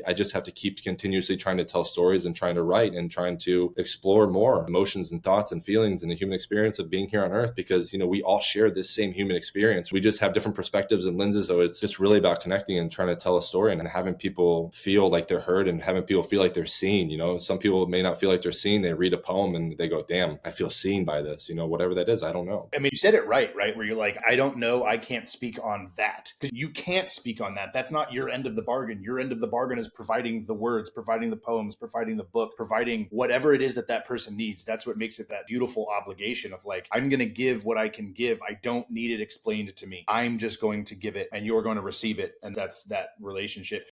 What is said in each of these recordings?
I just have to keep continuously trying to tell stories and trying to write and trying to explore more emotions and thoughts and feelings and the human experience of being here on earth, because, we all share this same human experience. We just have different perspectives and lenses. So it's just really about connecting and trying to tell a story and having people feel like they're heard and having people feel like they're seen. Some people may not feel like they're seen. They read a poem and they go, damn, I feel seen by this, whatever that is. I don't know. I mean, you said it right? Where you're like, I don't know. I can't speak on that, because you can't speak on that. That's not your end of the bargain. Your end of the bargain is providing the words, providing the poems, providing the book, providing whatever it is that person needs. That's what makes it that beautiful obligation of like, I'm going to give what I can give. I don't need it explained to me. I'm just going to give it and you're going to receive it. And that's that relationship.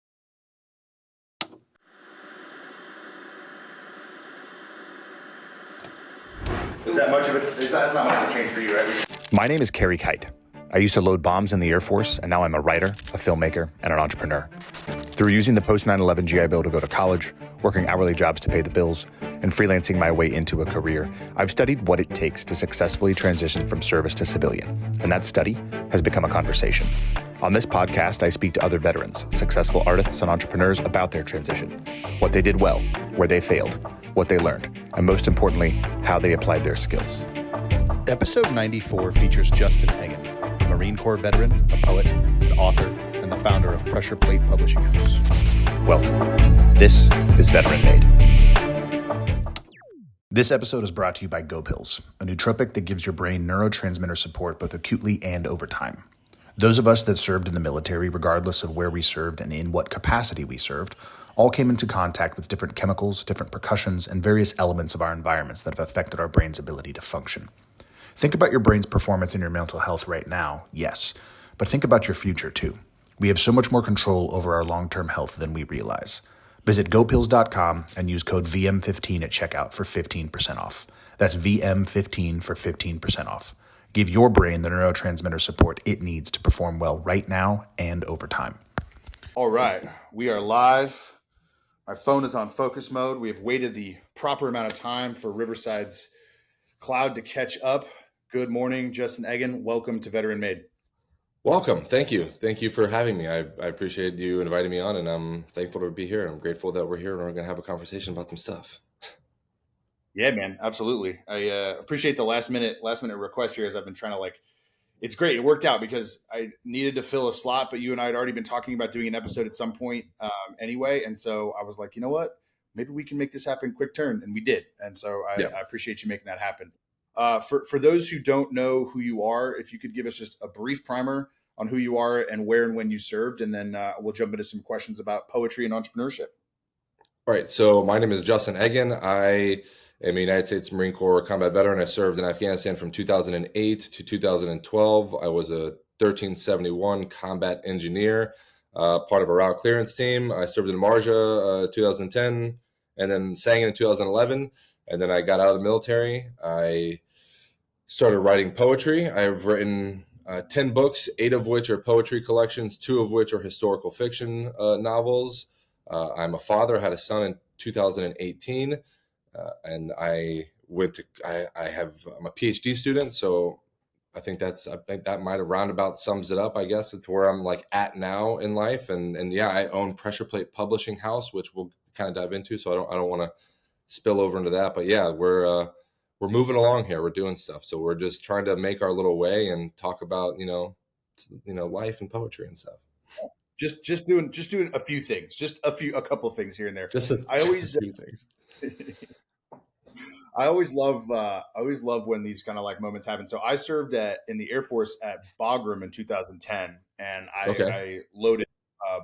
Is that much of it? That's not much of a change for you, right? My name is Carey. I used to load bombs in the Air Force, and now I'm a writer, a filmmaker, and an entrepreneur. Through using the post 9/11 GI Bill to go to college, working hourly jobs to pay the bills, and freelancing my way into a career, I've studied what it takes to successfully transition from service to civilian, and that study has become a conversation. On this podcast, I speak to other veterans, successful artists and entrepreneurs about their transition, what they did well, where they failed, what they learned, and most importantly, how they applied their skills. Episode 94 features Justin Eggen, a Marine Corps veteran, a poet, an author, and the founder of Pressure Plate Publishing House. Welcome. This is Veteran Made. This episode is brought to you by Go Pills, a nootropic that gives your brain neurotransmitter support both acutely and over time. Those of us that served in the military, regardless of where we served and in what capacity we served, all came into contact with different chemicals, different percussions, and various elements of our environments that have affected our brain's ability to function. Think about your brain's performance and your mental health right now, yes, but think about your future too. We have so much more control over our long-term health than we realize. Visit gopills.com and use code VM15 at checkout for 15% off. That's VM15 for 15% off. Give your brain the neurotransmitter support it needs to perform well right now and over time. All right, we are live. My phone is on focus mode. We have waited the proper amount of time for Riverside's cloud to catch up. Good morning, Justin Eggen. Welcome to Veteran Made. Welcome. Thank you. Thank you for having me. I appreciate you inviting me on, and I'm thankful to be here. I'm grateful that we're here and we're going to have a conversation about some stuff. Yeah, man, absolutely. I appreciate the last minute request here, as I've been trying to it's great. It worked out because I needed to fill a slot, but you and I had already been talking about doing an episode at some point anyway. And so I was like, you know what? Maybe we can make this happen quick turn. And we did. And so I appreciate you making that happen. For those who don't know who you are, if you could give us just a brief primer on who you are and where and when you served, and then we'll jump into some questions about poetry and entrepreneurship. All right. So my name is Justin Eggen. I am a United States Marine Corps combat veteran. I served in Afghanistan from 2008 to 2012. I was a 1371 combat engineer, part of a route clearance team. I served in Marja 2010, and then sang in 2011. And then I got out of the military. I started writing poetry. I've written 10 books, 8 of which are poetry collections, 2 of which are historical fiction novels. I'm a father. I had a son in 2018. And I'm a PhD student. So I think that might have roundabout sums it up, I guess, to where I'm at now in life. And yeah, I own Pressure Plate Publishing House, which we'll kind of dive into. So I don't want to spill over into that, but yeah, we're moving along here. We're doing stuff. So we're just trying to make our little way and talk about, life and poetry and stuff. Just doing a few things, a couple of things here and there. I always do things. I always love when these kind of moments happen. So I served in the Air Force at Bagram in 2010, and I loaded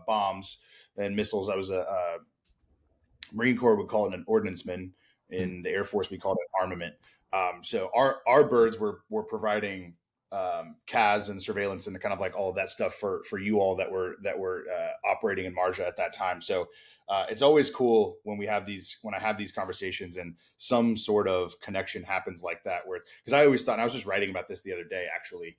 bombs and missiles. I was a Marine Corps would call it an ordnanceman. In the Air Force, we called it armament. So our birds were providing CAS and surveillance and kind of all of that stuff for you all that were operating in Marja at that time. So it's always cool when I have these conversations and some sort of connection happens like that. Because I always thought, and I was just writing about this the other day actually,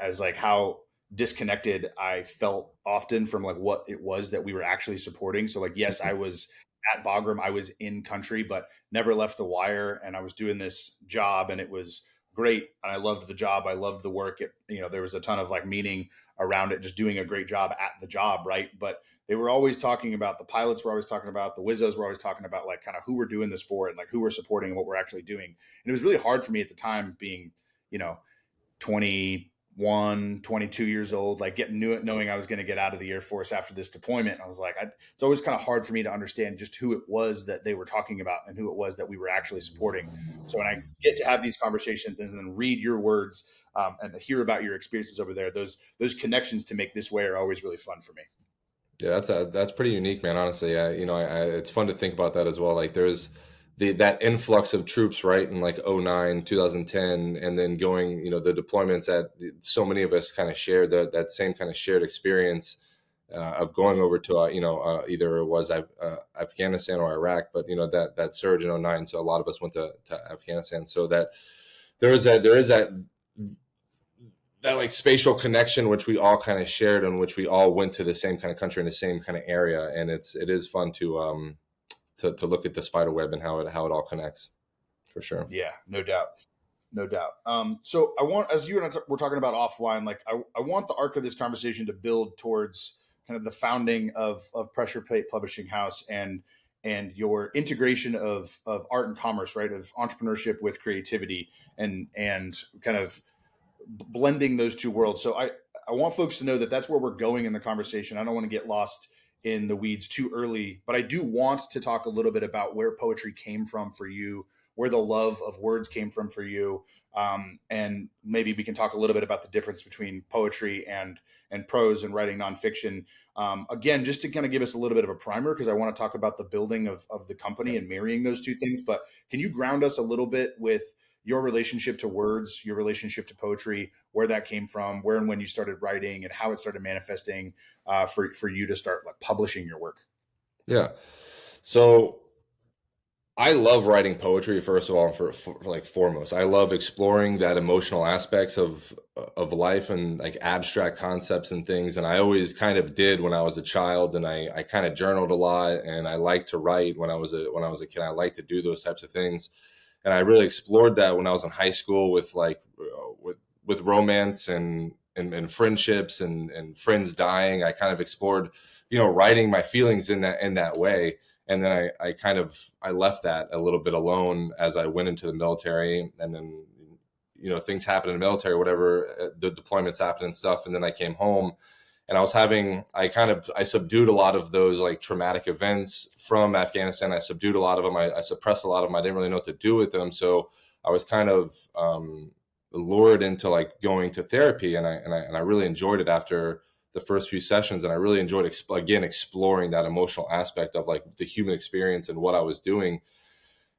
as how disconnected I felt often from what it was that we were actually supporting. So yes, I was at Bagram, I was in country, but never left the wire. And I was doing this job and it was great. And I loved the job. I loved the work. There was a ton of meaning around it, just doing a great job at the job. Right. But they were always talking about, the pilots were always talking about, the Wizzos were always talking about like kind of who we're doing this for and like who we're supporting and what we're actually doing. And it was really hard for me at the time being, 21, 22 years old, like knowing I was going to get out of the Air Force after this deployment. And I was like, it's always kind of hard for me to understand just who it was that they were talking about and who it was that we were actually supporting. So when I get to have these conversations and then read your words and hear about your experiences over there, those connections to make this way are always really fun for me. Yeah, that's pretty unique, man. Honestly, it's fun to think about that as well. Like there's that influx of troops, right, in like 09, 2010, and then going, the deployments that so many of us kind of shared that same kind of shared experience of going over to either it was Afghanistan or Iraq, but that surge in 09. So a lot of us went to Afghanistan. So that there is that like spatial connection, which we all kind of shared, and which we all went to the same kind of country in the same kind of area, and it is fun to look at the spider web and how it all connects, for sure. Yeah, no doubt. So I want, as you and I were talking about offline, like I want the arc of this conversation to build towards kind of the founding of Pressure Plate Publishing House and your integration of art and commerce, right? Of entrepreneurship with creativity and kind of blending those two worlds. So I want folks to know that that's where we're going in the conversation. I don't want to get lost in the weeds too early, but I do want to talk a little bit about where poetry came from for you, where the love of words came from for you. And maybe we can talk a little bit about the difference between poetry and prose and writing nonfiction. Again, just to kind of give us a little bit of a primer, because I want to talk about the building of the company and marrying those two things. But can you ground us a little bit with your relationship to words, your relationship to poetry, where that came from, where and when you started writing, and how it started manifesting for you to start like publishing your work? Yeah. So I love writing poetry, first of all, for like foremost. I love exploring that emotional aspects of life and like abstract concepts and things. And I always kind of did when I was a child, and I kind of journaled a lot, and I liked to write when I was a kid. I liked to do those types of things. And I really explored that when I was in high school with like with romance and friendships and friends dying. I kind of explored, writing my feelings in that way. And then I left that a little bit alone as I went into the military, and then, things happened in the military, whatever, the deployments happened and stuff. And then I came home, and I subdued a lot of those like traumatic events from Afghanistan. I subdued a lot of them. I suppressed a lot of them. I didn't really know what to do with them. So I was kind of lured into like going to therapy, and I really enjoyed it after the first few sessions. And I really enjoyed exploring that emotional aspect of like the human experience and what I was doing.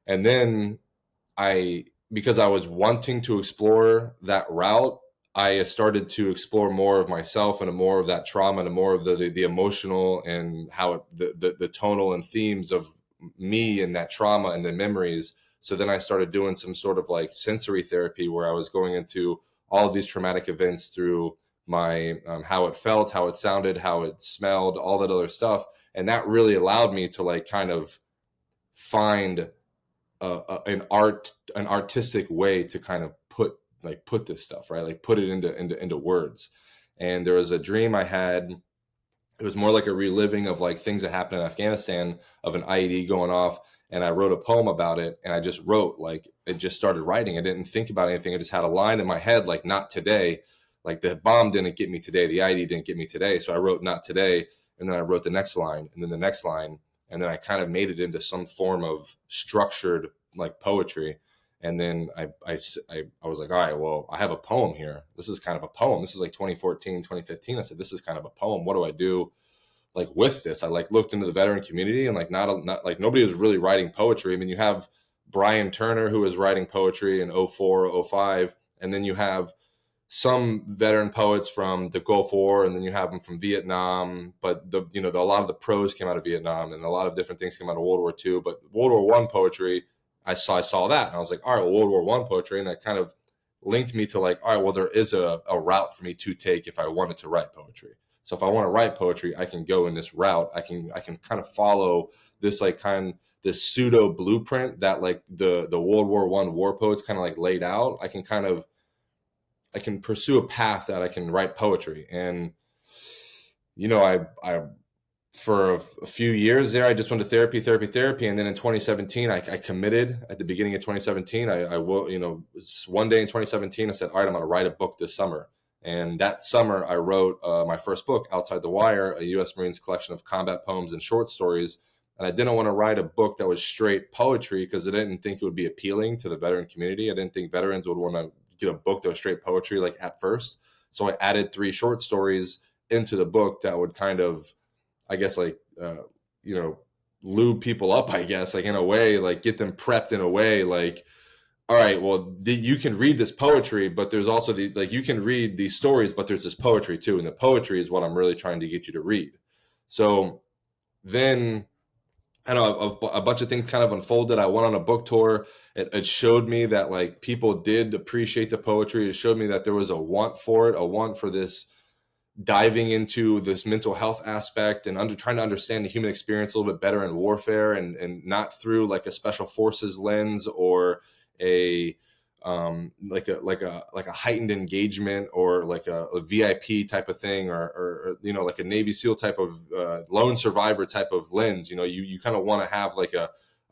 And then because I was wanting to explore that route, I started to explore more of myself and more of that trauma and more of the emotional and how the tonal and themes of me and that trauma and the memories. So then I started doing some sort of like sensory therapy, where I was going into all of these traumatic events through my how it felt, how it sounded, how it smelled, all that other stuff. And that really allowed me to like kind of find an artistic way to kind of put this stuff, right, like put it into words. And there was a dream I had. It was more like a reliving of like things that happened in Afghanistan, of an IED going off, and I wrote a poem about it. And I just wrote, like, it just started writing. I didn't think about anything. I just had a line in my head, like, not today. Like, the bomb didn't get me today, the IED didn't get me today. So I wrote not today, and then I wrote the next line, and then the next line, and then I kind of made it into some form of structured like poetry. And then I was like, all right, well, I have a poem here. This is kind of a poem. This is like 2014, 2015. I said, this is kind of a poem. What do I do like with this? I like looked into the veteran community, and like not like nobody was really writing poetry. I mean, you have Brian Turner, who was writing poetry in 04, 05, and then you have some veteran poets from the Gulf War, and then you have them from Vietnam. But a lot of the prose came out of Vietnam, and a lot of different things came out of World War II. But World War I poetry, I saw that, and I was like, all right, well, World War I poetry, and that kind of linked me to like, all right, well, there is a route for me to take if I wanted to write poetry. So if I want to write poetry, I can go in this route. I can kind of follow this this pseudo blueprint that like the World War I war poets kind of like laid out. I can pursue a path that I can write poetry. And I for a few years there, I just went to therapy. And then in 2017, I committed at the beginning of 2017. I will, one day in 2017, I said, all right, I'm going to write a book this summer. And that summer, I wrote my first book, Outside the Wire, a U.S. Marines collection of combat poems and short stories. And I didn't want to write a book that was straight poetry because I didn't think it would be appealing to the veteran community. I didn't think veterans would want to get a book that was straight poetry like at first. So I added 3 short stories into the book that would kind of, I guess, like, lube people up, I guess, like in a way, like get them prepped in a way, like, all right, well, you can read this poetry, but there's also you can read these stories, but there's this poetry too. And the poetry is what I'm really trying to get you to read. So then, I don't know, a bunch of things kind of unfolded. I went on a book tour. It showed me that like people did appreciate the poetry. It showed me that there was a want for it, a want for this diving into this mental health aspect and trying to understand the human experience a little bit better in warfare and not through like a special forces lens or a like a heightened engagement or like a VIP type of thing or like a Navy SEAL type of lone survivor type of lens. You kind of want to have like a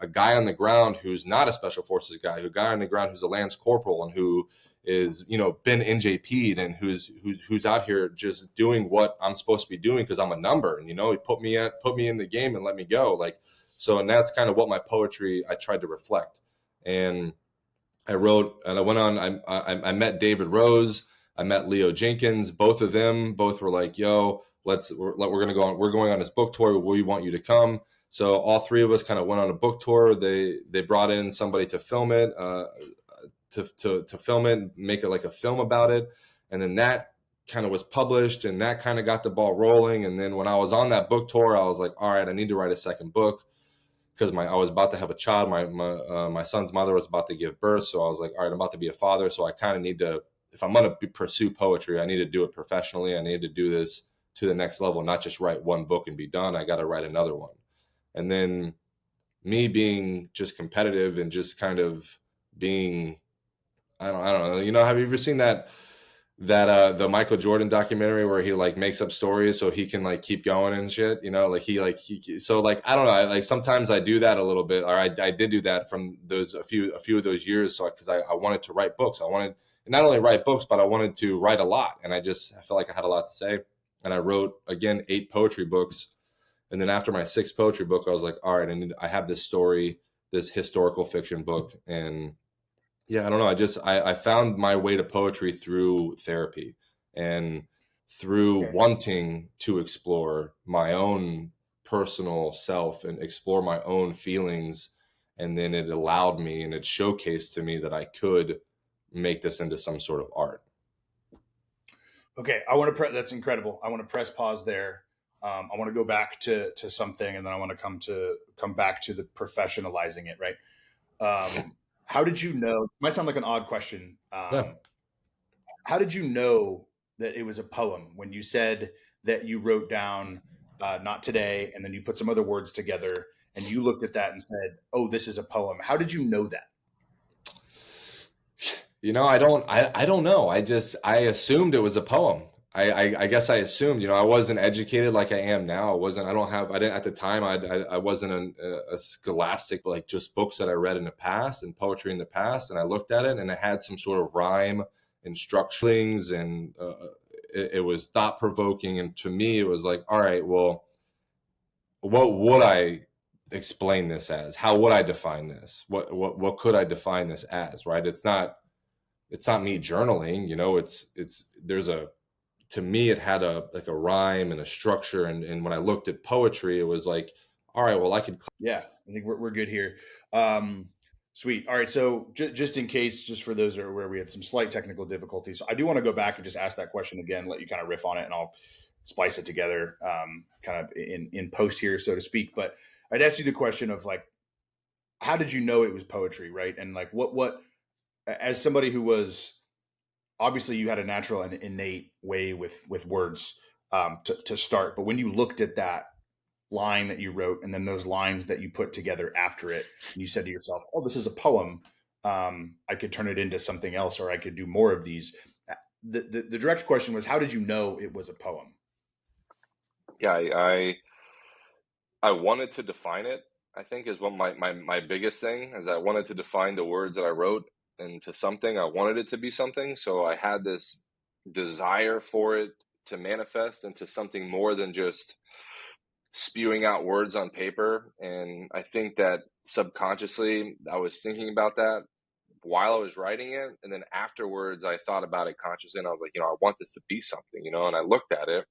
guy on the ground who's not a special forces guy, a guy on the ground who's a Lance Corporal and who is been NJP'd and who's out here just doing what I'm supposed to be doing because I'm a number and he put me in the game and let me go, like. So, and that's kind of what my poetry I tried to reflect. And I wrote and I went on. I met David Rose. I met Leo Jenkins. Both were like, "Yo, we're going to go on. We're going on this book tour. We want you to come." So all 3 of us kind of went on a book tour. They brought in somebody to film it. To film it, make it like a film about it. And then that kind of was published and that kind of got the ball rolling. And then when I was on that book tour, I was like, all right, I need to write a second book because I was about to have a child. My son's mother was about to give birth. So I was like, all right, I'm about to be a father. So I kind of need to, if I'm going to pursue poetry, I need to do it professionally. I need to do this to the next level, not just write one book and be done. I got to write another one. And then me being just competitive and just kind of being, I don't know. Have you ever seen that the Michael Jordan documentary where he like makes up stories so he can like keep going and shit? So like I don't know. Like sometimes I do that a little bit, or I did do that from those a few of those years. So because I wanted to write books, I wanted to not only write books, but I wanted to write a lot, and I felt like I had a lot to say, and I wrote again 8 poetry books, and then after my 6th poetry book, I was like, all right, I have this story, this historical fiction book, and yeah, I don't know. I found my way to poetry through therapy and through wanting to explore my own personal self and explore my own feelings. And then it allowed me and it showcased to me that I could make this into some sort of art. Okay. That's incredible. I want to press pause there. I want to go back to something and then I want to come back to the professionalizing it. Right. How did you know? It might sound like an odd question. Yeah. How did you know that it was a poem when you said that you wrote down "not today" and then you put some other words together and you looked at that and said, "Oh, this is a poem"? How did you know that? I don't know. I assumed it was a poem. I guess I assumed, I wasn't educated like I am now. I didn't at the time. I wasn't a scholastic, like just books that I read in the past and poetry in the past. And I looked at it and it had some sort of rhyme and structurings and it was thought provoking. And to me, it was like, all right, well, what would I explain this as? How would I define this? What could I define this as? Right. It's not me journaling, to me, it had a rhyme and a structure. And when I looked at poetry, it was like, all right, well, I could. Yeah, I think we're good here. Sweet. All right. So just in case, just for those where we had some slight technical difficulties, I do want to go back and just ask that question again, let you kind of riff on it and I'll splice it together kind of in post here, so to speak. But I'd ask you the question of like, how did you know it was poetry? Right. And like what, as somebody who was, obviously you had a natural and innate way with words to start. But when you looked at that line that you wrote and then those lines that you put together after it, and you said to yourself, oh, this is a poem. I could turn it into something else, or I could do more of these. The direct question was, how did you know it was a poem? Yeah, I wanted to define it, I think is what my biggest thing is. I wanted to define the words that I wrote into something. I wanted it to be something. So I had this desire for it to manifest into something more than just spewing out words on paper. And I think that subconsciously I was thinking about that while I was writing it. And then afterwards I thought about it consciously and I was like, I want this to be something, and I looked at it,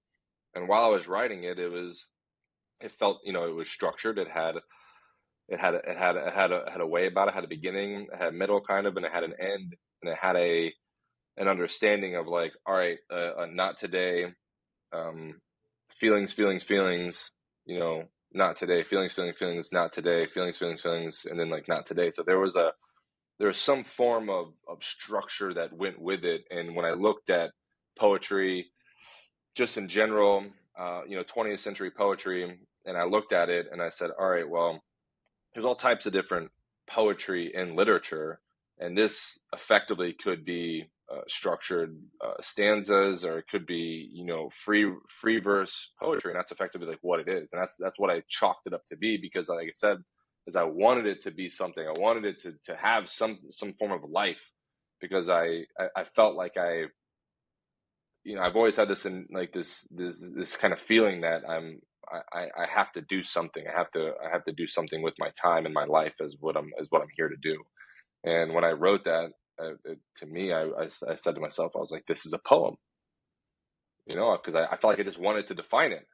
and while I was writing it, it felt, it was structured. It had a way about it. It had a beginning, it had a middle kind of, and it had an end, and it had an understanding of like, all right, not today, feelings, not today, feelings, not today, feelings, and then like not today. So there was some form of structure that went with it. And when I looked at poetry, just in general, 20th century poetry, and I looked at it and I said, all right, well, there's all types of different poetry in literature, and this effectively could be structured stanzas, or it could be free verse poetry, and that's effectively like what it is, and that's what I chalked it up to be, because like I said, is I wanted it to be something. I wanted it to have some form of life, because I felt like I've always had this in like this kind of feeling that I have to do something. I have to do something with my time and my life as what I'm here to do. And when I wrote that, to me, I said to myself, I was like, this is a poem, because I felt like I just wanted to define it.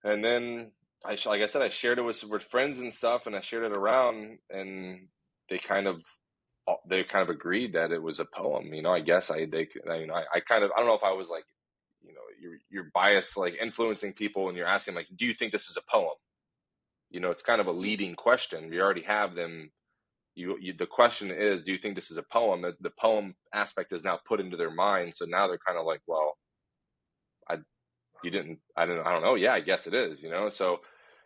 And then like I said, I shared it with friends and stuff, and I shared it around, and they kind of agreed that it was a poem. I guess I kind of, I don't know if I was like, you're biased, like influencing people, and you're asking like, do you think this is a poem? It's kind of a leading question. We already have them. The question is, do you think this is a poem? The poem aspect is now put into their mind. So now they're kind of like, well, I don't know. Yeah, I guess it is, so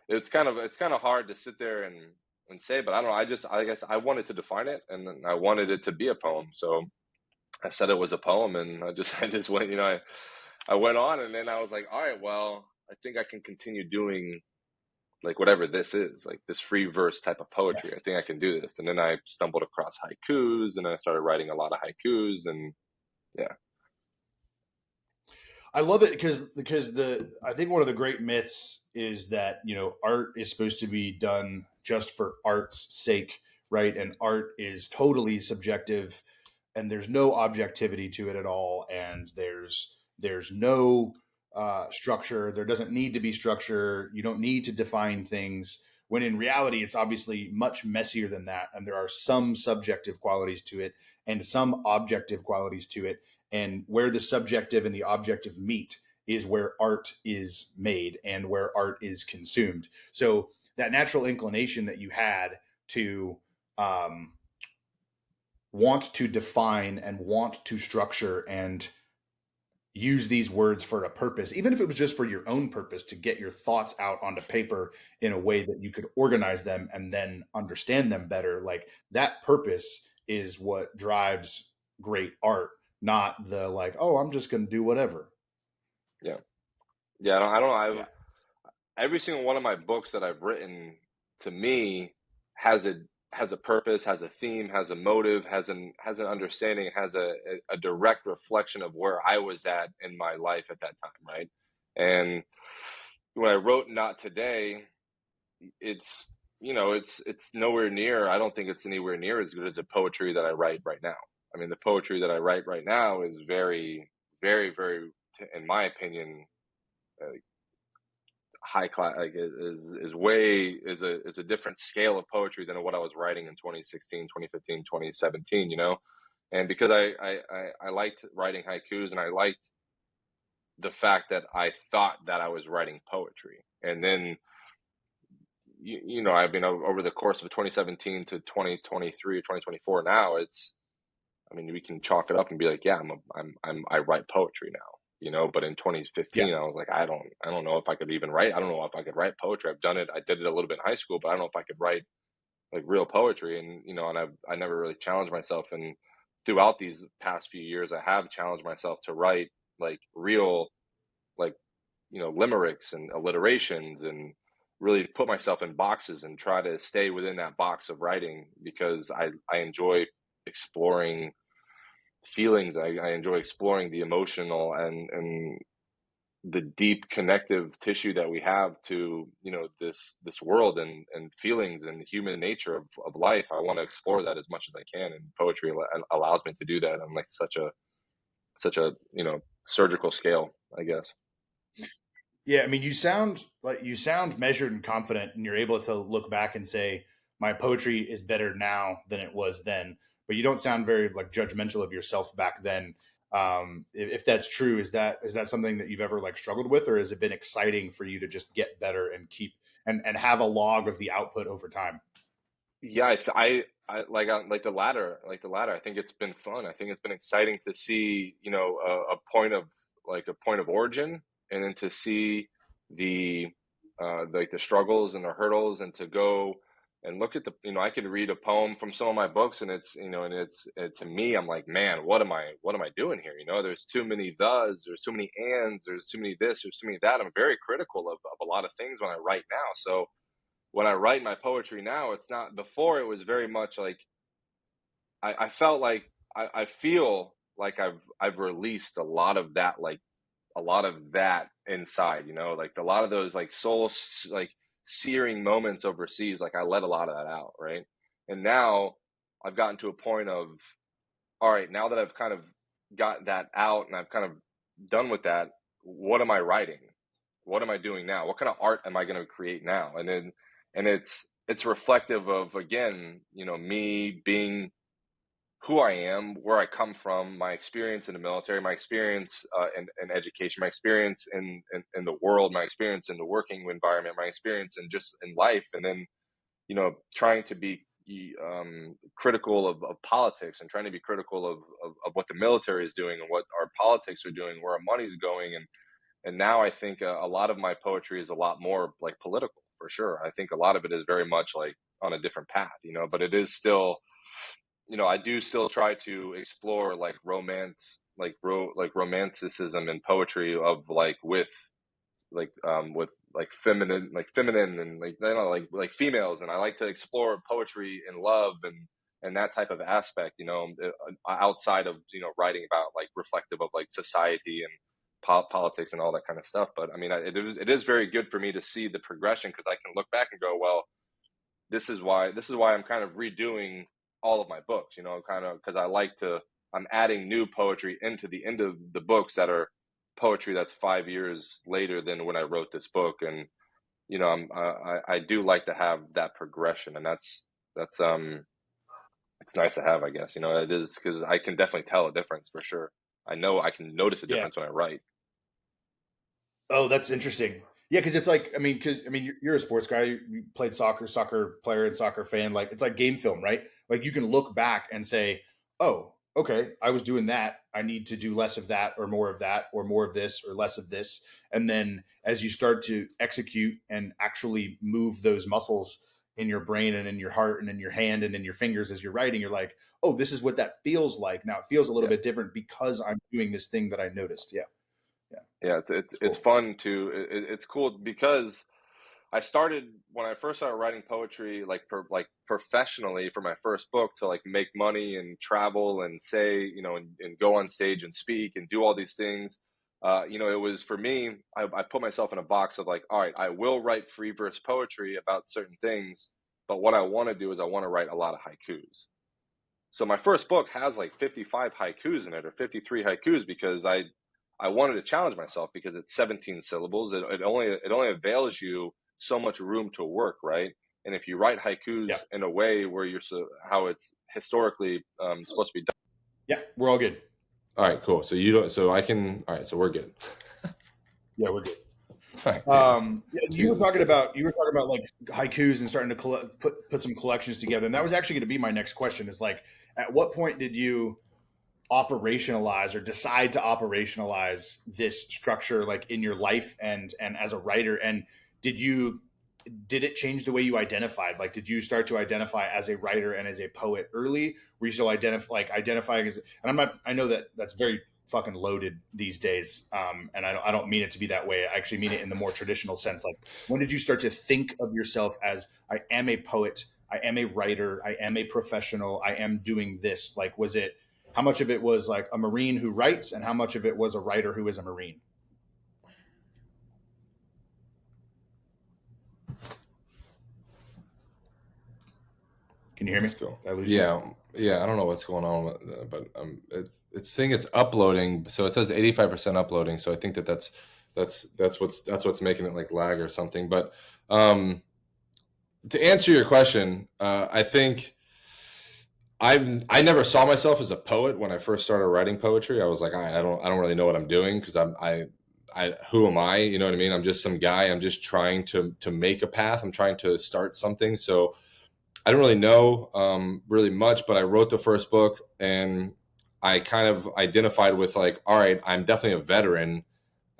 it's kind of hard to sit there and say, but I don't know. I guess I wanted to define it, and I wanted it to be a poem. So I said it was a poem, and I just went, I went on, and then I was like, all right, well, I think I can continue doing like whatever this is, like this free verse type of poetry. I think I can do this. And then I stumbled across haikus, and I started writing a lot of haikus, and yeah. I love it because I think one of the great myths is that art is supposed to be done just for art's sake, right? And art is totally subjective, and there's no objectivity to it at all, and there's no structure. There doesn't need to be structure. You don't need to define things. When in reality, it's obviously much messier than that, and there are some subjective qualities to it and some objective qualities to it, and where the subjective and the objective meet is where art is made and where art is consumed. So that natural inclination that you had to want to define and want to structure and use these words for a purpose, even if it was just for your own purpose, to get your thoughts out onto paper in a way that you could organize them and then understand them better, like that purpose is what drives great art, not the like, oh, I'm just going to do whatever. Yeah. I don't know. Every single one of my books that I've written, to me, has a purpose, has a theme, has a motive, has an understanding, has a direct reflection of where I was at in my life at that time, right? And when I wrote Not Today, it's nowhere near, I don't think it's anywhere near as good as the poetry that I write right now. I mean, the poetry that I write right now is very, very, very, in my opinion, high class, like is a different scale of poetry than what I was writing in 2016, 2015, 2017, and because I liked writing haikus, and I liked the fact that I thought that I was writing poetry. And then I've been over the course of 2017 to 2023 or 2024 now, we can chalk it up and be like, yeah, I write poetry now, but in 2015, I was like, I don't know if I could even write. I don't know if I could write poetry. I've done it. I did it a little bit in high school, but I don't know if I could write like real poetry. And, and I never really challenged myself. And throughout these past few years, I have challenged myself to write like real, like, limericks and alliterations and really put myself in boxes and try to stay within that box of writing, because I enjoy exploring feelings. I enjoy exploring the emotional and the deep connective tissue that we have to, this world and feelings and human nature of life. I want to explore that as much as I can, and poetry allows me to do that on like such a surgical scale, I guess. Yeah, I mean, you sound measured and confident, and you're able to look back and say, "My poetry is better now than it was then." But you don't sound very like judgmental of yourself back then. If that's true, is that something that you've ever like struggled with, or has it been exciting for you to just get better and keep and have a log of the output over time? Yeah, I like the latter, I think it's been fun. I think it's been exciting to see, a point of a point of origin, and then to see the like the struggles and the hurdles, and to go and look at I could read a poem from some of my books, and to me, I'm like, man, what am I doing here? There's too many thes, there's too many ands, there's too many this, there's too many that. I'm very critical of a lot of things when I write now. So when I write my poetry now, it's not. Before, it was very much like I felt like I feel like I've released a lot of that, like a lot of that inside, like a lot of those like like searing moments overseas. Like I let a lot of that out, right? And now I've gotten to a point of, all right, now that I've kind of got that out and I've kind of done with that, what am I writing? What am I doing now? What kind of art am I going to create now? And it's reflective of, again, me being who I am, where I come from, my experience in the military, my experience in education, my experience in the world, my experience in the working environment, my experience in just in life, and then trying to be critical of politics, and trying to be critical of what the military is doing and what our politics are doing, where our money's going, and now I think a lot of my poetry is a lot more like political, for sure. I think a lot of it is very much like on a different path, but it is still, I do still try to explore like romance, like romanticism in poetry of like with feminine and like females, and I like to explore poetry and love and that type of aspect, outside of writing about like reflective of like society and politics and all that kind of stuff. But I mean, it is very good for me to see the progression, because I can look back and go, well, this is why I'm kind of redoing all of my books, kind of, because I'm adding new poetry into the end of the books that are poetry that's 5 years later than when I wrote this book. And I do like to have that progression, and that's it's nice to have, I guess. It is, because I can definitely tell a difference, for sure. I know I can notice a Yeah. difference when I write. Oh, that's interesting. Yeah, because it's like, because you're a sports guy. You played soccer player, and soccer fan. Like it's like game film, right? Like you can look back and say, "Oh, okay, I was doing that. I need to do less of that, or more of that, or more of this, or less of this." And then as you start to execute and actually move those muscles in your brain and in your heart and in your hand and in your fingers as you're writing, you're like, "Oh, this is what that feels like." Now it feels a little Yeah. bit different because I'm doing this thing that I noticed. Yeah, yeah, Yeah, it's cool. fun to it's cool, because I started when I first started writing poetry, like professionally, for my first book, to like make money and travel and say, and go on stage and speak and do all these things. It was, for me, I put myself in a box of like, all right, I will write free verse poetry about certain things, but what I want to do is I want to write a lot of haikus. So my first book has like 55 haikus in it, or 53 haikus, because I wanted to challenge myself, because it's 17 syllables. It only avails you so much room to work, right? And if you write haikus Yeah, in a way where how it's historically supposed to be done. yeah, we're all good. All right, cool. So you don't. So I can. All right, so we're good. Yeah, we're good. All right, damn. Yeah, Jesus Christ. you were talking about like haikus and starting to put some collections together, and that was actually going to be my next question. Is like, at what point did you operationalize or decide to operationalize this structure, like in your life and as a writer? And did you did it change the way you identified? Like, did you start to identify as a writer and as a poet early? Were you still identifying as? And I know that that's very fucking loaded these days. And I don't mean it to be that way. I actually mean it in the more traditional sense. Like, when did you start to think of yourself as, I am a poet, I am a writer, I am a professional, I am doing this? Like, was it, how much of it was like a Marine who writes, and how much of it was a writer who is a Marine? Can you hear me? Let's go. Did I lose Yeah, you? yeah. I don't know what's going on, but it's saying it's uploading. So it says 85% uploading. So I think that's what's making it like lag or something. But to answer your question, I think I never saw myself as a poet when I first started writing poetry. I was like, I don't really know what I'm doing, because I who am I? You know what I mean? I'm just some guy. I'm just trying to make a path. I'm trying to start something. So I don't really know really much, but I wrote the first book, and I kind of identified with like, all right, I'm definitely a veteran.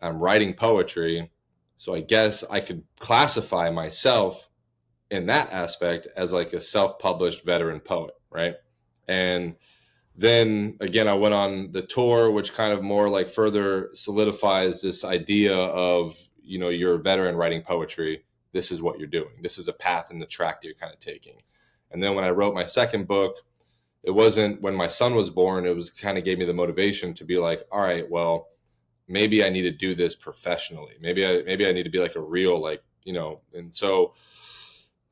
I'm writing poetry. So I guess I could classify myself in that aspect as like a self-published veteran poet, right? And then again, I went on the tour, which kind of more like further solidifies this idea of, you're a veteran writing poetry. This is what you're doing. This is a path and the track that you're kind of taking. And then when I wrote my second book, it wasn't when my son was born. It was kind of gave me the motivation to be like, all right, well, maybe I need to do this professionally. Maybe I need to be like a real, like, and so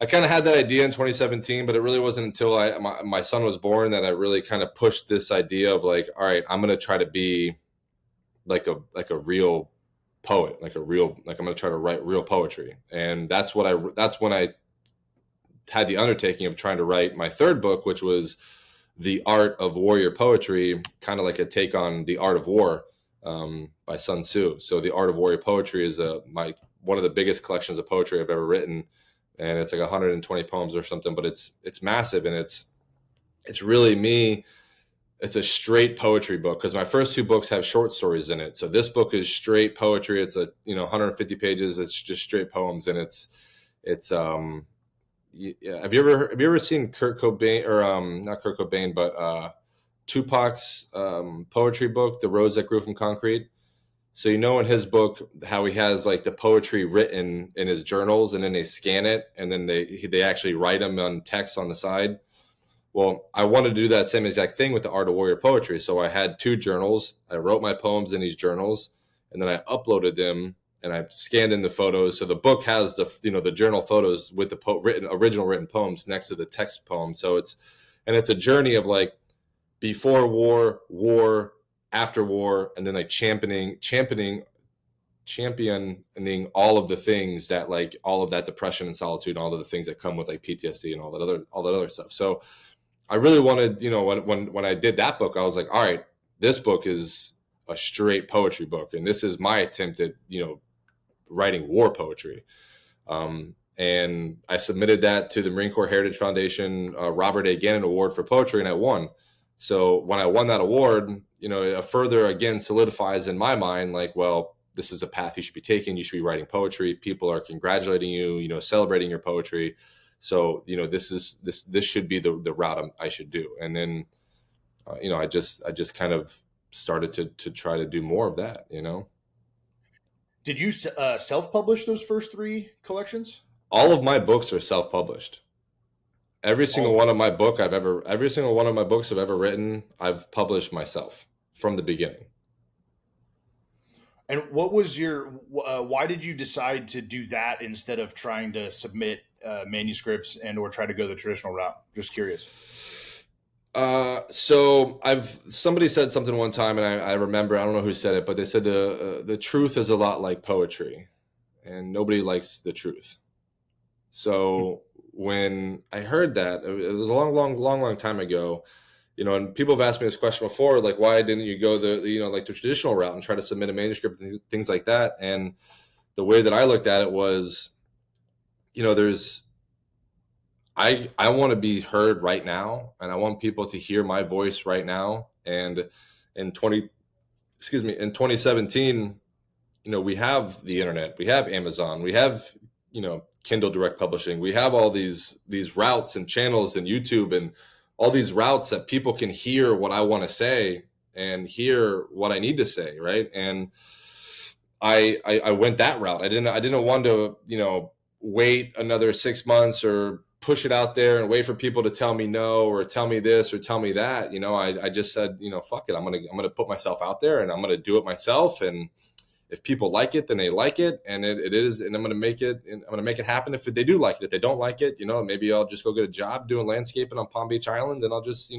I kind of had that idea in 2017, but it really wasn't until my son was born that I really kind of pushed this idea of like, all right, I'm going to try to be like a real poet, like I'm going to try to write real poetry. And that's when I had the undertaking of trying to write my third book, which was The Art of Warrior Poetry, kind of like a take on The Art of War by Sun Tzu. So The Art of Warrior Poetry is one of the biggest collections of poetry I've ever written. And it's like 120 poems or something, but it's massive, and it's really me. It's a straight poetry book, because my first two books have short stories in it. So this book is straight poetry. It's 150 pages. It's just straight poems, and it's have you ever seen Kurt Cobain, or not Kurt Cobain, but Tupac's poetry book, The Roads That Grew from Concrete? So in his book how he has like the poetry written in his journals, and then they scan it, and then they actually write them on text on the side. Well, I wanted to do that same exact thing with The Art of Warrior Poetry. So I had two journals. I wrote my poems in these journals, and then I uploaded them, and I scanned in the photos. So the book has the journal photos with the original written poems next to the text poem. So it's a journey of like before war, war, after war, and then like championing all of the things that, like, all of that depression and solitude and all of the things that come with like PTSD and all that other stuff. So I really wanted, when I did that book, I was like, all right, this book is a straight poetry book, and this is my attempt at writing war poetry. And I submitted that to the Marine Corps Heritage Foundation Robert A. Gannon Award for poetry, and I won. So when I won that award, it further again solidifies in my mind, like, well, this is a path you should be taking. You should be writing poetry. People are congratulating you, celebrating your poetry. So, this should be the route I should do. And then, I just kind of started to try to do more of that, Did you self-publish those first three collections? All of my books are self-published. Every single one of my books I've ever written, I've published myself from the beginning. And what was why did you decide to do that instead of trying to submit manuscripts or try to go the traditional route? Just curious. So somebody said something one time, and I remember, I don't know who said it, but they said the truth is a lot like poetry, and nobody likes the truth. So when I heard that, it was a long time ago, and people have asked me this question before, like, why didn't you go the traditional route and try to submit a manuscript and things like that? And the way that I looked at it was, I want to be heard right now, and I want people to hear my voice right now. And in 2017, we have the internet, we have Amazon, we have, Kindle Direct Publishing. We have all these routes and channels and YouTube and all these routes that people can hear what I want to say and hear what I need to say, right? And I went that route. I didn't want to, wait another 6 months or push it out there and wait for people to tell me no or tell me this or tell me that. I just said, fuck it. I'm gonna put myself out there and I'm gonna do it myself. And if people like it, then they like it, and it is, and I'm gonna make it. And I'm gonna make it happen if they do like it. If they don't like it, maybe I'll just go get a job doing landscaping on Palm Beach Island, and I'll just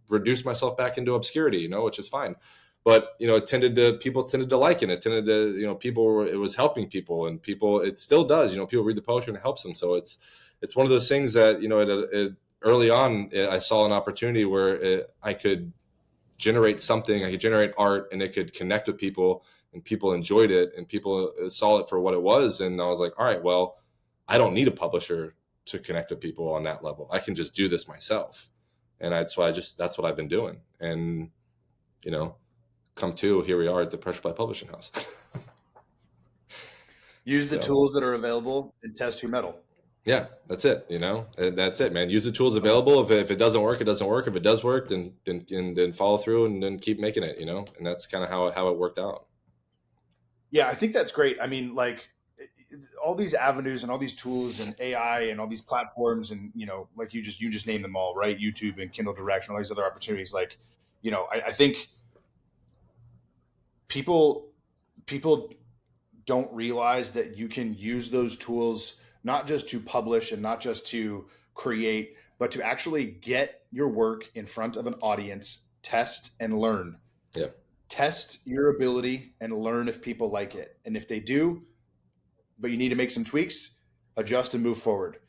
reduce myself back into obscurity, which is fine. But people tended to like it. It tended to, it was helping people, and it still does. People read the poetry and it helps them. So it's one of those things that early on I saw an opportunity where I could generate something. I could generate art, and it could connect with people, and people enjoyed it, and people saw it for what it was. And I was like, all right, well, I don't need a publisher to connect with people on that level. I can just do this myself. And that's what I've been doing. And, here we are at the Pressure Play Publishing House. Use the tools that are available and test your metal. Yeah, that's it. That's it, man. Use the tools available. If it doesn't work, it doesn't work. If it does work, then follow through and then keep making it, and that's kind of how it worked out. Yeah, I think that's great. I mean, like all these avenues and all these tools and AI and all these platforms and, like you just named them all, right? YouTube and Kindle Direct and all these other opportunities. Like, I think people don't realize that you can use those tools not just to publish and not just to create, but to actually get your work in front of an audience, test and learn. Yeah. Test your ability and learn if people like it. And if they do, but you need to make some tweaks, adjust and move forward.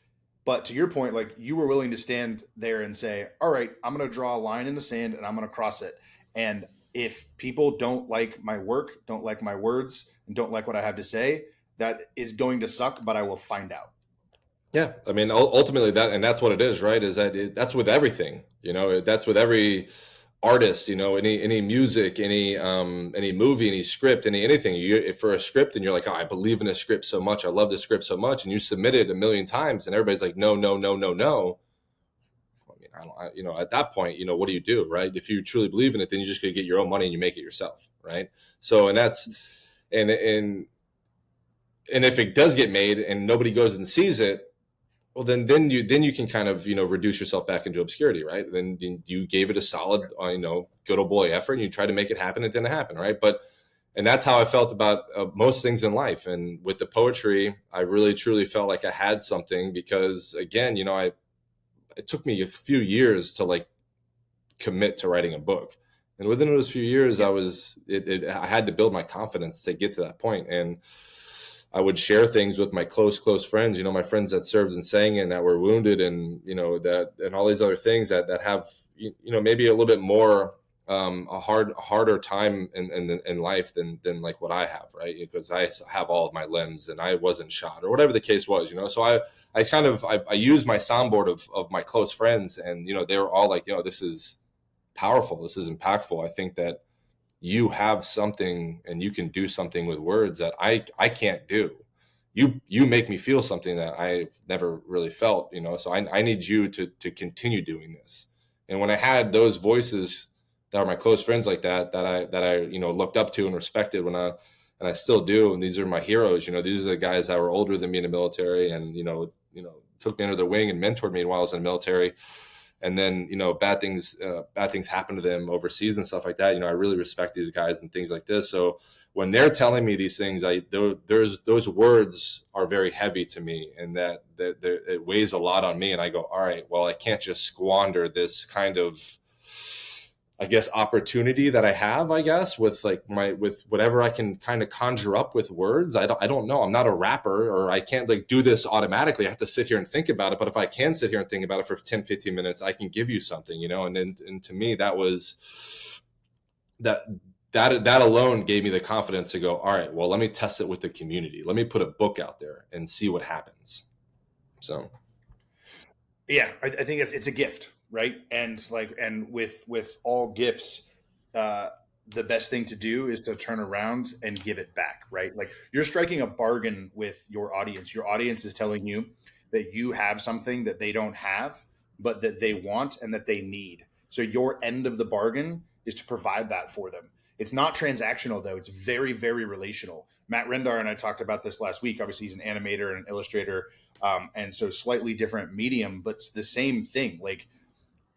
But to your point, like you were willing to stand there and say, all right, I'm going to draw a line in the sand and I'm going to cross it. And if people don't like my work, don't like my words, and don't like what I have to say, that is going to suck, but I will find out. Yeah. I mean, ultimately that's what it is, right? Is that's with everything, that's with every artist, any music, any movie, any script, anything. For a script, and you're like, oh, I believe in this script so much, I love this script so much, and you submit it a million times, and everybody's like, no. I mean, at that point, what do you do, right? If you truly believe in it, then you just gonna get your own money and you make it yourself, right? So, and that's, and if it does get made and nobody goes and sees it, well, then you can kind of, reduce yourself back into obscurity, right? Then you gave it a solid, good old boy effort, and you tried to make it happen. It didn't happen, right? And that's how I felt about most things in life. And with the poetry, I really, truly felt like I had something because, again, it took me a few years to like commit to writing a book. And within those few years, I had to build my confidence to get to that point. And I would share things with my close friends, my friends that served and sang and that were wounded, and, that, and all these other things that have, maybe a little bit more, a harder time in life than like what I have, right? Because I have all of my limbs and I wasn't shot or whatever the case was, So I used my soundboard of my close friends, and, they were all like, this is powerful. This is impactful. I think that you have something and you can do something with words that I can't do. You make me feel something that I've never really felt, so I need you to continue doing this. And when I had those voices that are my close friends like that I looked up to and respected and I still do, and these are my heroes, these are the guys that were older than me in the military and took me under their wing and mentored me while I was in the military. And then, bad things happen to them overseas and stuff like that. I really respect these guys and things like this. So when they're telling me these things, those words are very heavy to me, and that it weighs a lot on me. And I go, all right, well, I can't just squander this kind of, I guess, opportunity that I have, I guess, with whatever I can kind of conjure up with words. I don't know. I'm not a rapper, or I can't like do this automatically. I have to sit here and think about it. But if I can sit here and think about it for 10, 15 minutes, I can give you something, and to me, that was that alone gave me the confidence to go, all right, well, let me test it with the community. Let me put a book out there and see what happens. So. Yeah, I think it's a gift. Right. And with all gifts, the best thing to do is to turn around and give it back. Right. Like you're striking a bargain with your audience. Your audience is telling you that you have something that they don't have, but that they want and that they need. So your end of the bargain is to provide that for them. It's not transactional though. It's very, very relational. Matt Rendar and I talked about this last week. Obviously he's an animator and an illustrator. And so slightly different medium, but it's the same thing. Like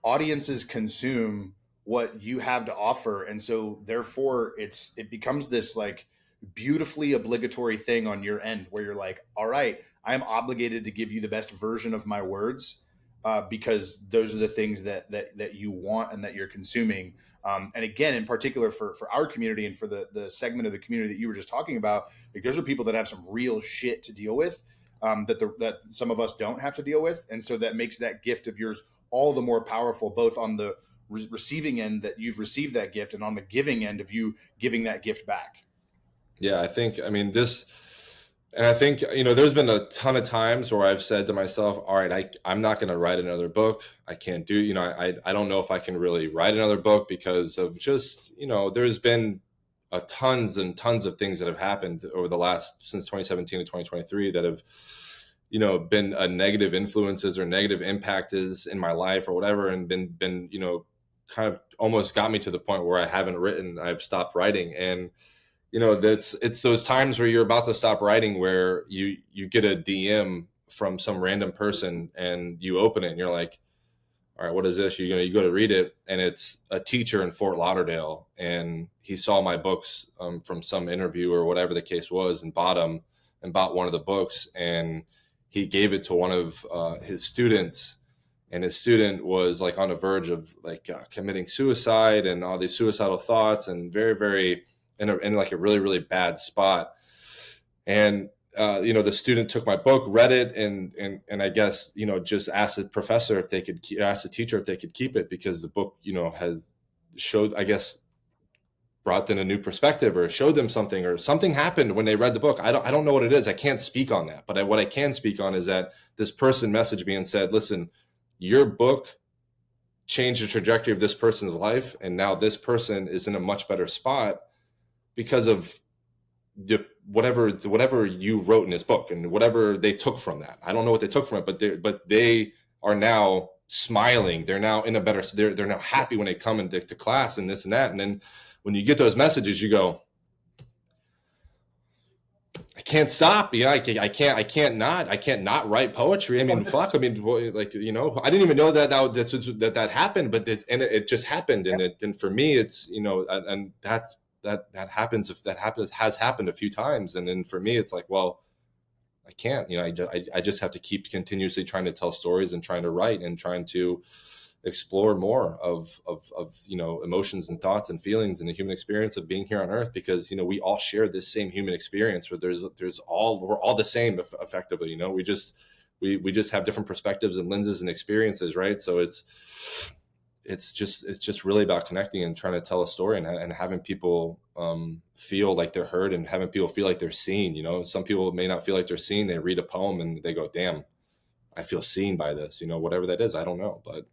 audiences consume what you have to offer. And so therefore it becomes this like beautifully obligatory thing on your end where you're like, all right, I'm obligated to give you the best version of my words. Because those are the things that you want and that you're consuming. And again, in particular for our community and for the segment of the community that you were just talking about, like those are people that have some real shit to deal with, that some of us don't have to deal with. And so that makes that gift of yours all the more powerful, both on the receiving end that you've received that gift and on the giving end of you giving that gift back. Yeah, I think, I mean, and I think, there's been a ton of times where I've said to myself, all right, I'm not going to write another book. I can't do, I don't know if I can really write another book because of just, there's been tons and tons of things that have happened over the since 2017 to 2023 that have, been negative influences or negative impact is in my life or whatever. And been, kind of almost got me to the point where I've stopped writing. And, it's those times where you're about to stop writing where you get a DM from some random person and you open it and you're like, all right, what is this? You go to read it and it's a teacher in Fort Lauderdale and he saw my books from some interview or whatever the case was and bought one of the books and he gave it to one of his students. And his student was like on the verge of like committing suicide and all these suicidal thoughts and very, very in like a really, really bad spot. And, the student took my book, read it, and I guess, just asked the professor if they could ask the teacher if they could keep it because the book, has showed, I guess, brought them a new perspective or showed them something or something happened when they read the book. I don't know what it is. I can't speak on that. But what I can speak on is that this person messaged me and said, listen, your book changed the trajectory of this person's life. And now this person is in a much better spot because of whatever you wrote in this book and whatever they took from that. I don't know what they took from it, but they are now smiling. They're now in a better, they're now happy when they come into class and this and that. And then when you get those messages, you go, I can't stop. I can't not write poetry. I mean, fuck. I mean, like, I didn't even know that happened, but it just happened. And for me, it's, and that has happened a few times. And then for me, it's like, well, I can't, I just have to keep continuously trying to tell stories and trying to write and trying to explore more of emotions and thoughts and feelings and the human experience of being here on earth, because, we all share this same human experience where we're all the same effectively, we just have different perspectives and lenses and experiences. Right. So it's just really about connecting and trying to tell a story and having people feel like they're heard and having people feel like they're seen. Some people may not feel like they're seen. They read a poem and they go, damn, I feel seen by this, whatever that is. I don't know, but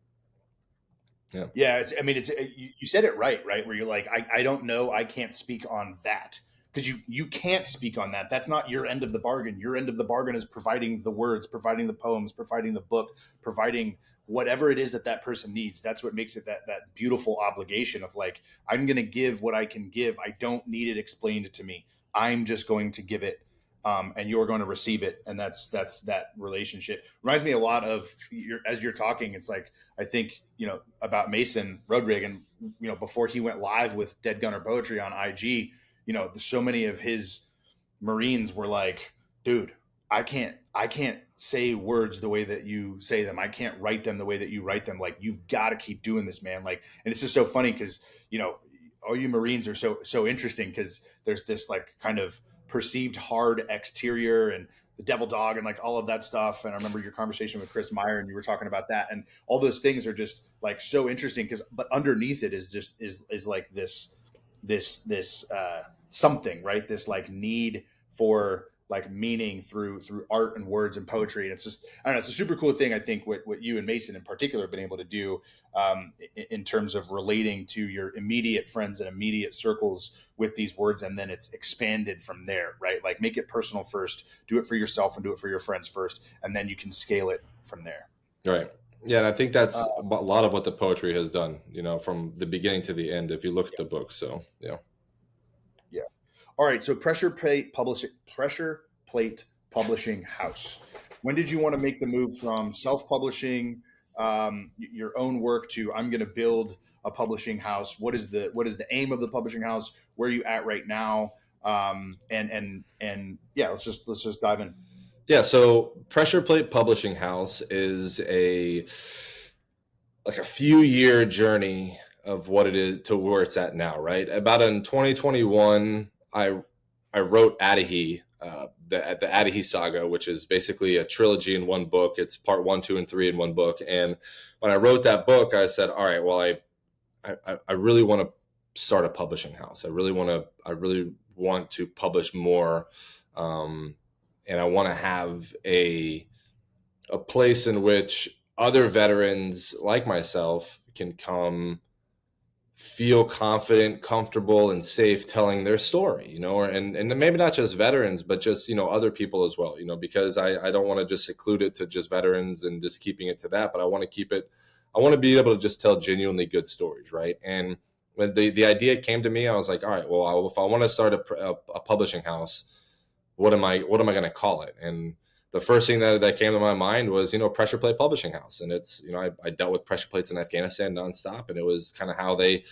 yeah. You said it right. Where you're like, I don't know. I can't speak on that because you can't speak on that. That's not your end of the bargain. Your end of the bargain is providing the words, providing the poems, providing the book, providing whatever it is that person needs. That's what makes it that beautiful obligation of like, I'm going to give what I can give. I don't need it explained to me. I'm just going to give it. And you're going to receive it. And that's that relationship. Reminds me a lot of as you're talking, it's like, I think, about Mason Rodriguez and, before he went live with Dead Gunner Poetry on IG, so many of his Marines were like, dude, I can't say words the way that you say them. I can't write them the way that you write them. Like, you've got to keep doing this, man. Like, and it's just so funny because, all you Marines are so interesting because there's this like kind of perceived hard exterior and the devil dog and like all of that stuff. And I remember your conversation with Chris Meyer and you were talking about that, and all those things are just like so interesting but underneath it is just is like this something, right? This like need for like meaning through art and words and poetry. And it's just, I don't know, it's a super cool thing. I think what you and Mason in particular have been able to do in terms of relating to your immediate friends and immediate circles with these words. And then it's expanded from there, right? Like make it personal first, do it for yourself and do it for your friends first. And then you can scale it from there. Right. Yeah, and I think Uh, that's a lot of what the poetry has done, from the beginning to the end, if you look at yeah, the book. So, yeah. yeah. All right. So Pressure Plate Publishing House. When did you want to make the move from self-publishing your own work to I'm going to build a publishing house? What is the aim of the publishing house? Where are you at right now? And yeah, let's just dive in. Yeah, so Pressure Plate Publishing House is a few year journey of what it is to where it's at now, right? About in 2021, I wrote Adahi, the Adahi saga, which is basically a trilogy in one book. It's part 1, 2, and 3 in one book. And when I wrote that book, I said, all right, well, I really want to start a publishing house. I really want to publish more, and I want to have a place in which other veterans like myself can come, feel confident, comfortable, and safe telling their story, and maybe not just veterans, but just, other people as well, because I don't want to just seclude it to just veterans and just keeping it to that, but I want to be able to just tell genuinely good stories, right? And when the idea came to me, I was like, all right, well, if I want to start a publishing house, what am I going to call it? And the first thing that came to my mind was, Pressure Plate Publishing House. And it's, I dealt with pressure plates in Afghanistan nonstop. And it was kind of how they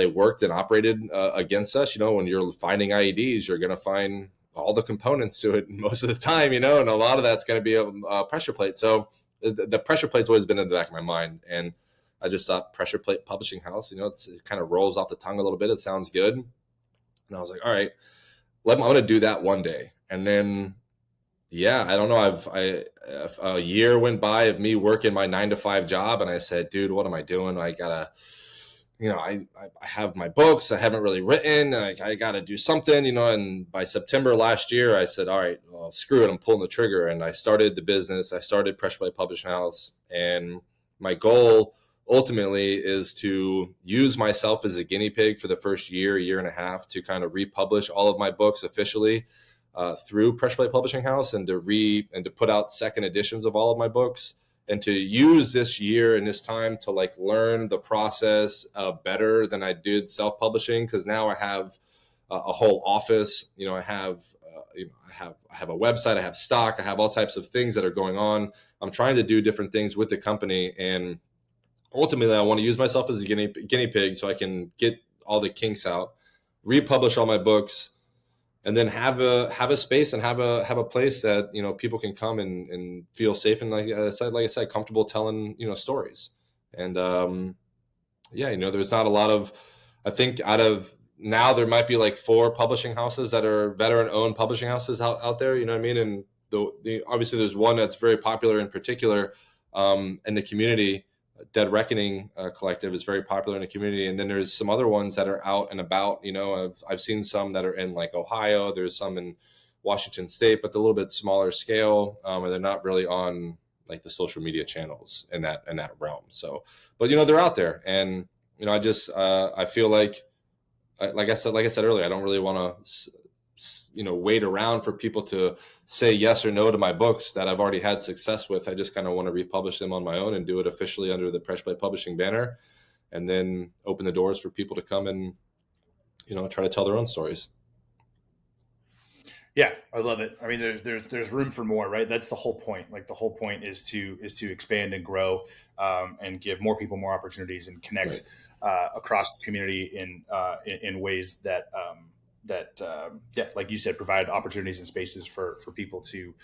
worked and operated against us. When you're finding IEDs, you're going to find all the components to it most of the time, and a lot of that's going to be a pressure plate. So the pressure plate's always been in the back of my mind. And I just thought Pressure Plate Publishing House, it kind of rolls off the tongue a little bit. It sounds good. And I was like, all right, I'm going to do that one day. And then, yeah, I don't know. A year went by of me working my 9 to 5 job, and I said, dude, what am I doing? I gotta, I have my books. I haven't really written. I got to do something, And by September last year, I said, all right, well, screw it. I'm pulling the trigger, and I started the business. I started Pressure Plate Publishing House, and my goal ultimately is to use myself as a guinea pig for the first year and a half to kind of republish all of my books officially through Pressure Plate Publishing House, and to put out second editions of all of my books, and to use this year and this time to learn the process better than I did self-publishing, because now I have a whole office. I have a website, I have stock, I have all types of things that are going on. I'm trying to do different things with the company, and ultimately I want to use myself as a guinea pig so I can get all the kinks out, republish all my books, and then have a space and have a place that people can come and feel safe, and like I said, comfortable telling stories. And yeah, there's not a lot of, I think out of now there might be 4 publishing houses that are veteran owned publishing houses out there, you know what I mean? And obviously there's one that's very popular in particular in the community. Dead Reckoning Collective is very popular in the community, and then there's some other ones that are out and about. I've seen some that are in Ohio. There's some in Washington State, but they're a little bit smaller scale, and they're not really on the social media channels in that realm. So, but they're out there, and I feel like I said earlier, I don't really want to wait around for people to say yes or no to my books that I've already had success with. I just kind of want to republish them on my own and do it officially under the Pressure Plate Publishing banner, and then open the doors for people to come and try to tell their own stories. Yeah, I love it. I mean, there's room for more, right? That's the whole point. The whole point is to expand and grow, and give more people more opportunities and connect across the community in ways that yeah, like you said, provide opportunities and spaces for people to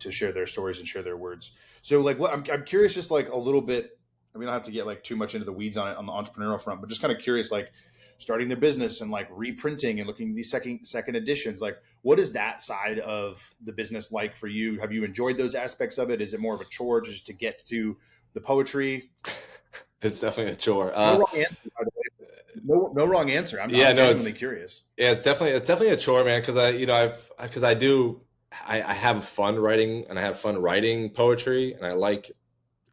share their stories and share their words. So what I'm curious, just a little bit. We don't have to get too much into the weeds on it on the entrepreneurial front, but just kind of curious, starting their business and reprinting and looking at these second editions. What is that side of the business like for you? Have you enjoyed those aspects of it? Is it more of a chore just to get to the poetry? It's definitely a chore. No wrong answer, by the way. No wrong answer. I'm genuinely curious. Yeah, it's definitely a chore, man. Because I have fun writing, and I have fun writing poetry, and I like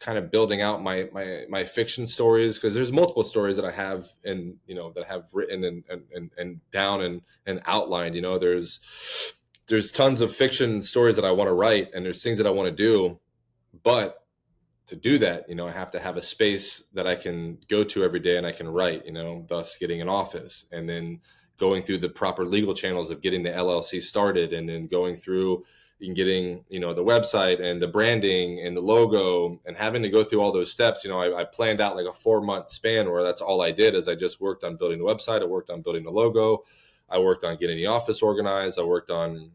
kind of building out my fiction stories, because there's multiple stories that I have that I have written and down and outlined. There's tons of fiction stories that I want to write, and there's things that I want to do, but to do that, I have to have a space that I can go to every day and I can write, thus getting an office, and then going through the proper legal channels of getting the LLC started, and then going through and getting, the website and the branding and the logo, and having to go through all those steps. I planned out like a 4-month span where that's all I did is I just worked on building the website. I worked on building the logo. I worked on getting the office organized. I worked on,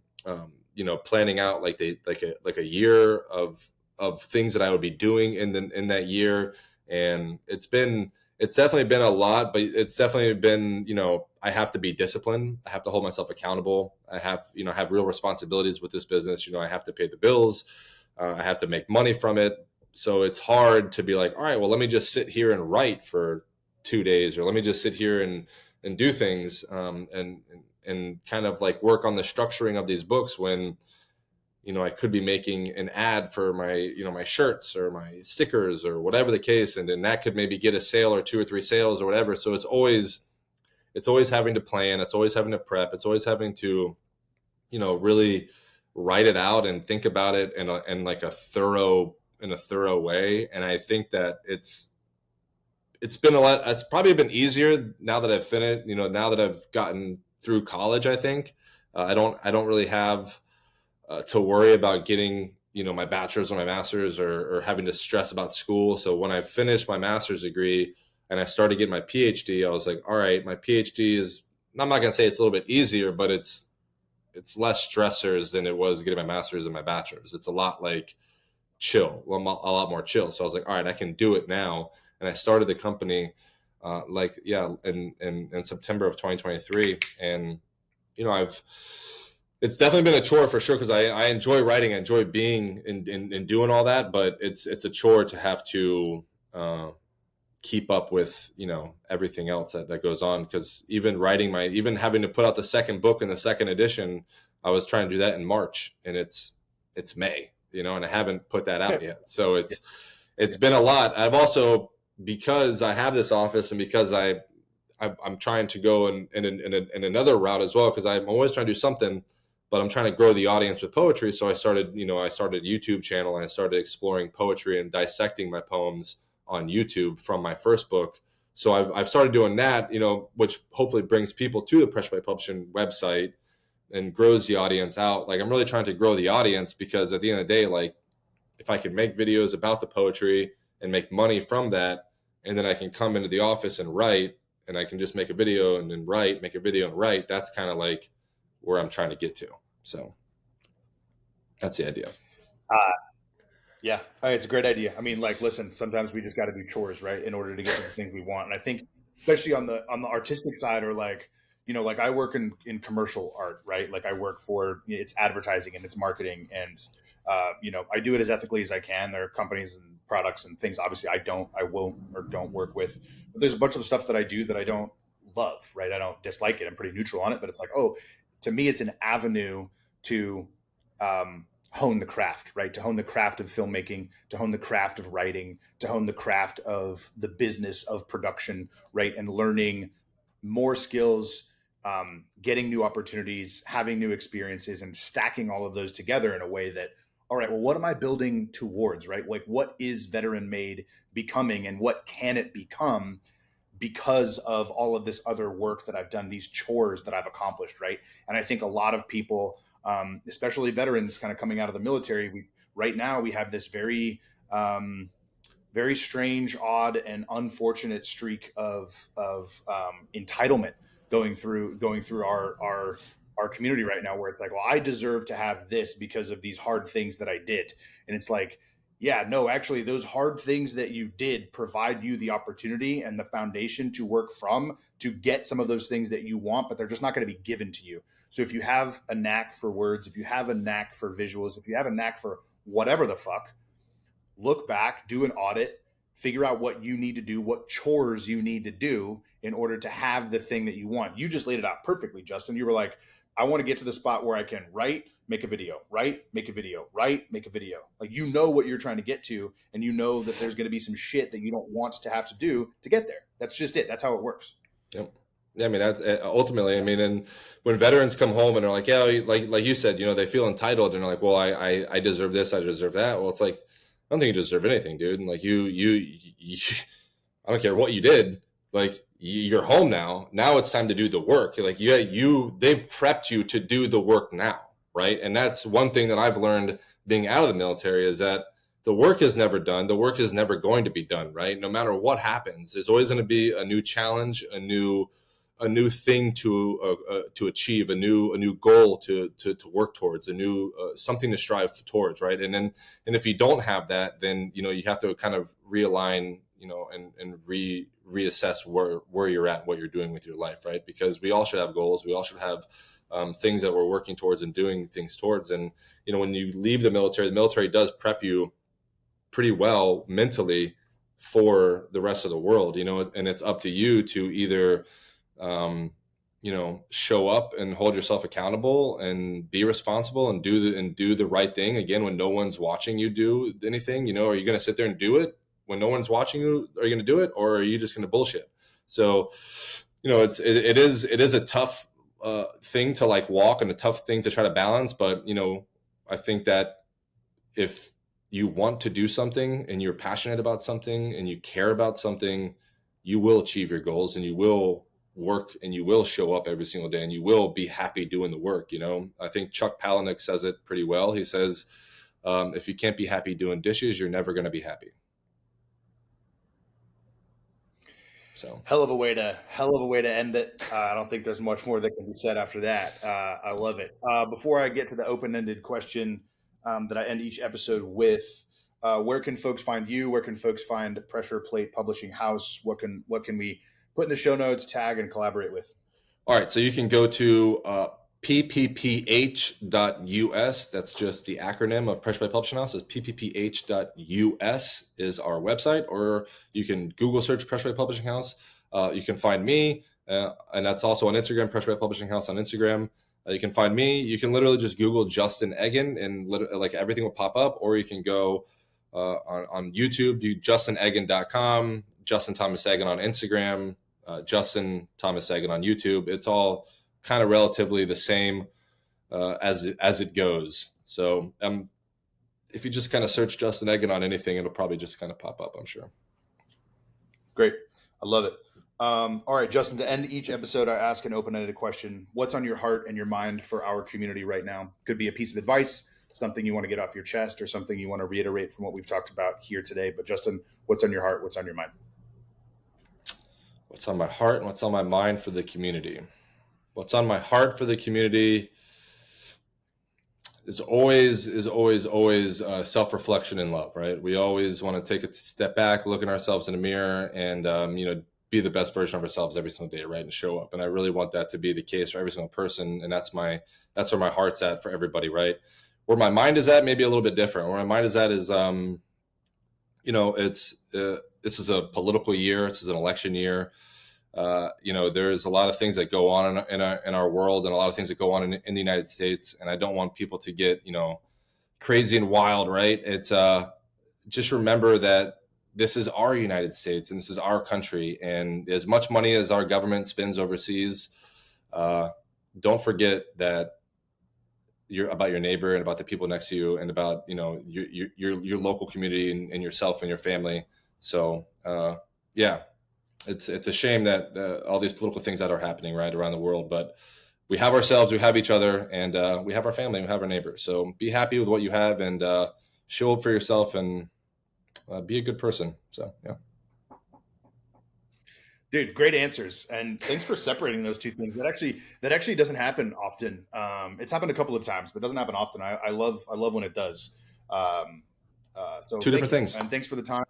planning out like a year of things that I would be doing in that year. And it's definitely been a lot, but it's definitely been, I have to be disciplined. I have to hold myself accountable. I have real responsibilities with this business. I have to pay the bills. I have to make money from it. So it's hard to be like, all right, well, let me just sit here and write for 2 days, or let me just sit here and do things, and kind of like work on the structuring of these books when, I could be making an ad for my, my shirts or my stickers or whatever the case. And then that could maybe get a sale or 2 or 3 sales or whatever. So it's always having to plan. It's always having to prep. It's always having to, really write it out and think about it in a thorough way. And I think that it's been a lot. It's probably been easier now that I've finished, now that I've gotten through college. I think I don't really have to worry about getting, my bachelor's or my master's, or having to stress about school. So when I finished my master's degree and I started getting my PhD, I was like, all right, my PhD is, I'm not going to say it's a little bit easier, but it's less stressors than it was getting my master's and my bachelor's. It's a lot like chill, a lot more chill. So I was like, all right, I can do it now. And I started the company in September of 2023. And, it's definitely been a chore for sure, because I enjoy writing. I enjoy being and doing all that, but it's a chore to have to keep up with, everything else that goes on. Because even having to put out the second book in the second edition, I was trying to do that in March, and it's May, and I haven't put that out yet. So it's been a lot. I've also, because I have this office, and because I'm trying to go in another route as well, because I'm always trying to do something, but I'm trying to grow the audience with poetry. So I started a YouTube channel, and I started exploring poetry and dissecting my poems on YouTube from my first book. So I've started doing that, which hopefully brings people to the Pressure Play Publishing website and grows the audience out. Like, I'm really trying to grow the audience, because at the end of the day, like, if I can make videos about the poetry and make money from that, and then I can come into the office and write, and I can just make a video and then write, make a video and write, that's kind of like where I'm trying to get to. So that's the idea. Yeah, it's a great idea. I mean, like, listen, sometimes we just got to do chores, right, in order to get to the things we want. And I think, especially on the artistic side, or like, like I work in commercial art, right? Like I work for, it's advertising and it's marketing, and I do it as ethically as I can. There are companies and products and things, obviously, I won't or don't work with. But there's a bunch of stuff that I do that I don't love, right? I don't dislike it. I'm pretty neutral on it, but it's like, to me, it's an avenue to hone the craft, right? To hone the craft of filmmaking, to hone the craft of writing, to hone the craft of the business of production, right? And learning more skills, getting new opportunities, having new experiences, and stacking all of those together in a way that, all right, well, what am I building towards, right? Like, what is Veteran Made becoming, and what can it become because of all of this other work that I've done, these chores that I've accomplished, right? And I think a lot of people, especially veterans kind of coming out of the military, right now we have this very, very strange, odd, and unfortunate streak of entitlement going through our community right now, where it's like, well, I deserve to have this because of these hard things that I did. And it's like, yeah, no, actually, those hard things that you did provide you the opportunity and the foundation to work from, to get some of those things that you want, but they're just not going to be given to you. So if you have a knack for words, if you have a knack for visuals, if you have a knack for whatever the fuck, look back, do an audit, figure out what you need to do, what chores you need to do in order to have the thing that you want. You just laid it out perfectly, Justin. You were like, I want to get to the spot where I can write, make a video, write, make a video, write, make a video. Like, what you're trying to get to, and that there's going to be some shit that you don't want to have to do to get there. That's just it. That's how it works. Yep. Yeah, I mean, that's ultimately, I mean, and when veterans come home and they're like, yeah, like you said, they feel entitled, and they're like, well, I deserve this, I deserve that. Well, it's like, don't think you deserve anything, dude. And like I don't care what you did. Like you're home now. Now it's time to do the work. Like they've prepped you to do the work now, right? And that's one thing that I've learned being out of the military is that the work is never done. The work is never going to be done, right? No matter what happens, there's always going to be a new challenge, a new thing to achieve, a new goal to work towards, a new something to strive towards, right? And if you don't have that, then you have to kind of realign, and reassess where you're at, what you're doing with your life, right? Because we all should have goals. We all should have things that we're working towards and doing things towards. And when you leave the military does prep you pretty well mentally for the rest of the world, and it's up to you to either show up and hold yourself accountable and be responsible and do the right thing. Again, when no one's watching you do anything, are you going to sit there and do it when no one's watching you? Are you going to do it, or are you just going to bullshit? So, it is a tough thing to like walk and a tough thing to try to balance. But, I think that if you want to do something and you're passionate about something and you care about something, you will achieve your goals and you will work and you will show up every single day and you will be happy doing the work. I think Chuck Palahniuk says it pretty well. He says, if you can't be happy doing dishes, you're never going to be happy. So hell of a way to end it. I don't think there's much more that can be said after that. I love it. Before I get to the open-ended question that I end each episode with, where can folks find you? Where can folks find Pressure Plate Publishing House? What can we put in the show notes, tag, and collaborate with? All right, so you can go to ppph.us. That's just the acronym of Pressure Plate Publishing House. It's ppph.us is our website, or you can Google search Pressure Plate Publishing House. You can find me, and that's also on Instagram, Pressure Plate Publishing House on Instagram. You can find me. You can literally just Google Justin Eggen, and like everything will pop up, or you can go on YouTube, do justineggen.com, Justin Thomas Eggen on Instagram, Justin Thomas Eggen on YouTube. It's all kind of relatively the same as it goes. So if you just kind of search Justin Eggen on anything, it'll probably just kind of pop up, I'm sure. Great. I love it. All right, Justin, to end each episode, I ask an open-ended question. What's on your heart and your mind for our community right now? Could be a piece of advice, something you want to get off your chest, or something you want to reiterate from what we've talked about here today. But Justin, what's on your heart? What's on your mind? What's on my heart and what's on my mind for the community? What's on my heart for the community is always self-reflection and love, right? We always want to take a step back, look at ourselves in the mirror, and be the best version of ourselves every single day, right? And show up. And I really want that to be the case for every single person. And that's where my heart's at for everybody, right? Where my mind is at, maybe a little bit different. Where my mind is at is, this is a political year. This is an election year. There's a lot of things that go on in our world, and a lot of things that go on in the United States. And I don't want people to get, crazy and wild, right? It's just remember that this is our United States and this is our country. And as much money as our government spends overseas, don't forget that you're about your neighbor and about the people next to you and about, your local community and yourself and your family. So, it's a shame that all these political things that are happening right around the world, but we have ourselves, we have each other, and we have our family, we have our neighbors. So be happy with what you have and show up for yourself and be a good person. So, yeah. Dude, great answers. And thanks for separating those two things. That actually doesn't happen often. It's happened a couple of times, but it doesn't happen often. I love when it does. So two different things. And thanks for the time.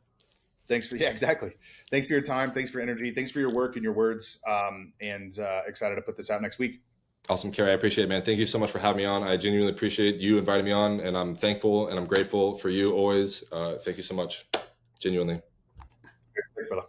Exactly. Thanks for your time. Thanks for energy. Thanks for your work and your words. And excited to put this out next week. Awesome, Carey. I appreciate it, man. Thank you so much for having me on. I genuinely appreciate you inviting me on, and I'm thankful and I'm grateful for you always. Thank you so much. Genuinely. Thanks, brother.